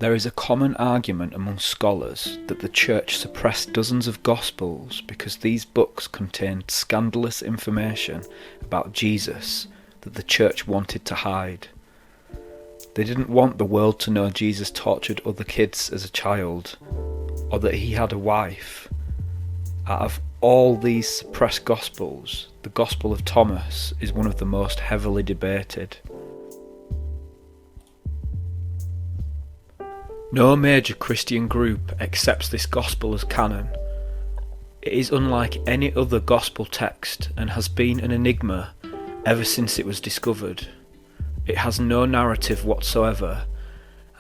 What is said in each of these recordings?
There is a common argument among scholars that the Church suppressed dozens of Gospels because these books contained scandalous information about Jesus that the Church wanted to hide. They didn't want the world to know Jesus tortured other kids as a child, or that he had a wife. Out of all these suppressed Gospels, the Gospel of Thomas is one of the most heavily debated. No major Christian group accepts this Gospel as canon. It is unlike any other Gospel text and has been an enigma ever since it was discovered. It has no narrative whatsoever,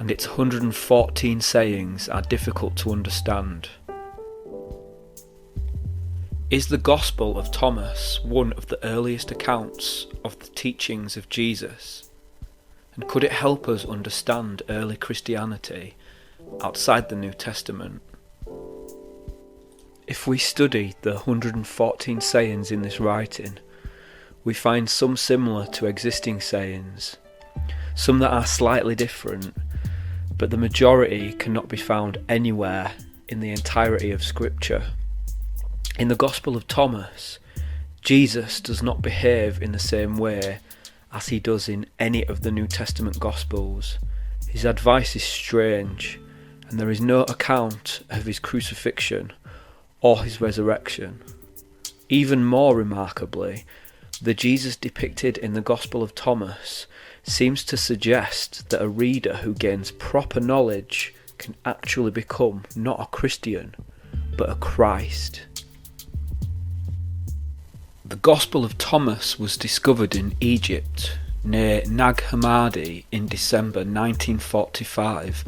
and its 114 sayings are difficult to understand. Is the Gospel of Thomas one of the earliest accounts of the teachings of Jesus? And could it help us understand early Christianity outside the New Testament? If we study the 114 sayings in this writing, we find some similar to existing sayings, some that are slightly different, but the majority cannot be found anywhere in the entirety of Scripture. In the Gospel of Thomas, Jesus does not behave in the same way as he does in any of the New Testament Gospels. His advice is strange, and there is no account of his crucifixion or his resurrection. Even more remarkably, the Jesus depicted in the Gospel of Thomas seems to suggest that a reader who gains proper knowledge can actually become not a Christian, but a Christ. The Gospel of Thomas was discovered in Egypt, near Nag Hammadi, in December 1945,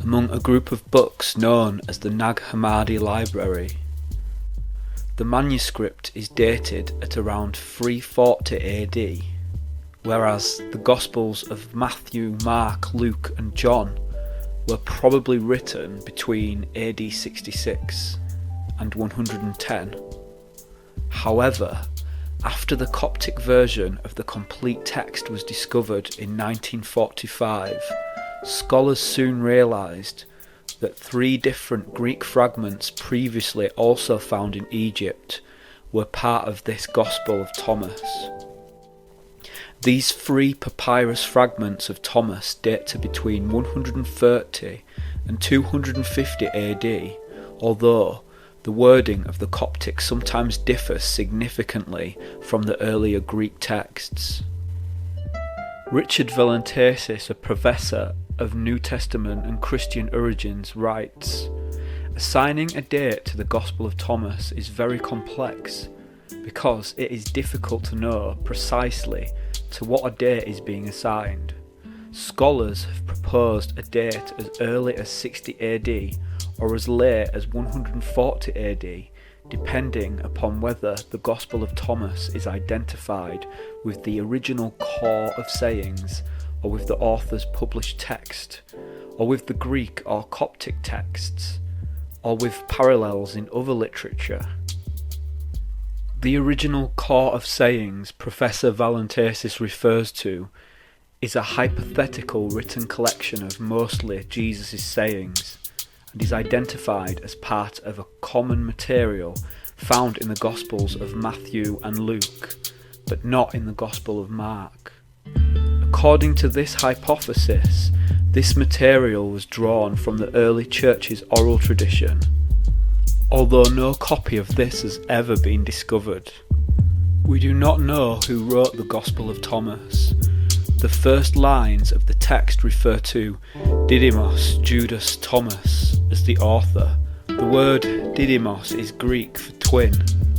among a group of books known as the Nag Hammadi Library. The manuscript is dated at around 340 AD, whereas the Gospels of Matthew, Mark, Luke and John were probably written between AD 66 and 110. However, after the Coptic version of the complete text was discovered in 1945, scholars soon realised that 3 different Greek fragments previously also found in Egypt were part of this Gospel of Thomas. These 3 papyrus fragments of Thomas date to between 130 and 250 AD, although the wording of the Coptic sometimes differs significantly from the earlier Greek texts. Richard Valentesis, a professor of New Testament and Christian origins, writes, "Assigning a date to the Gospel of Thomas is very complex because it is difficult to know precisely to what a date is being assigned. Scholars have proposed a date as early as 60 AD or as late as 140 AD, depending upon whether the Gospel of Thomas is identified with the original core of sayings, or with the author's published text, or with the Greek or Coptic texts, or with parallels in other literature." The original core of sayings Professor Valentesis refers to is a hypothetical written collection of mostly Jesus' sayings, and is identified as part of a common material found in the Gospels of Matthew and Luke, but not in the Gospel of Mark. According to this hypothesis, this material was drawn from the early church's oral tradition, although no copy of this has ever been discovered. We do not know who wrote the Gospel of Thomas. The first lines of the text refer to Didymus, Judas, Thomas as the author. The word Didymus is Greek for twin,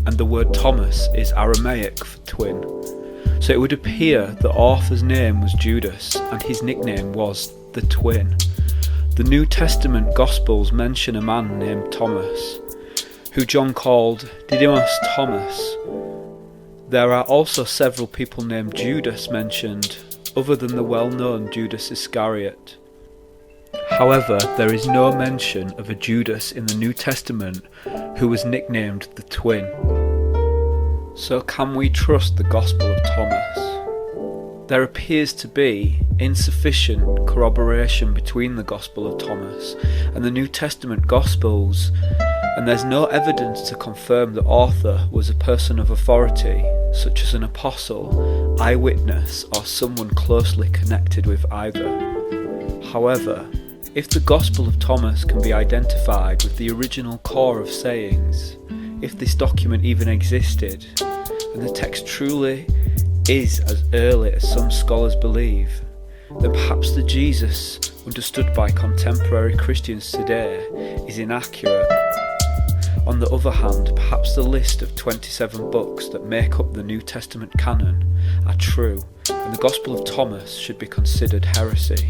and the word Thomas is Aramaic for twin. So it would appear the author's name was Judas, and his nickname was the Twin. The New Testament Gospels mention a man named Thomas, who John called Didymus Thomas. There are also several people named Judas mentioned, other than the well-known Judas Iscariot. However, there is no mention of a Judas in the New Testament who was nicknamed the Twin. So can we trust the Gospel of Thomas? There appears to be insufficient corroboration between the Gospel of Thomas and the New Testament Gospels, and there's no evidence to confirm the author was a person of authority, such as an apostle, eyewitness, or someone closely connected with either. However, if the Gospel of Thomas can be identified with the original core of sayings, if this document even existed, and the text truly is as early as some scholars believe, then perhaps the Jesus understood by contemporary Christians today is inaccurate. On the other hand, perhaps the list of 27 books that make up the New Testament canon are true, and the Gospel of Thomas should be considered heresy.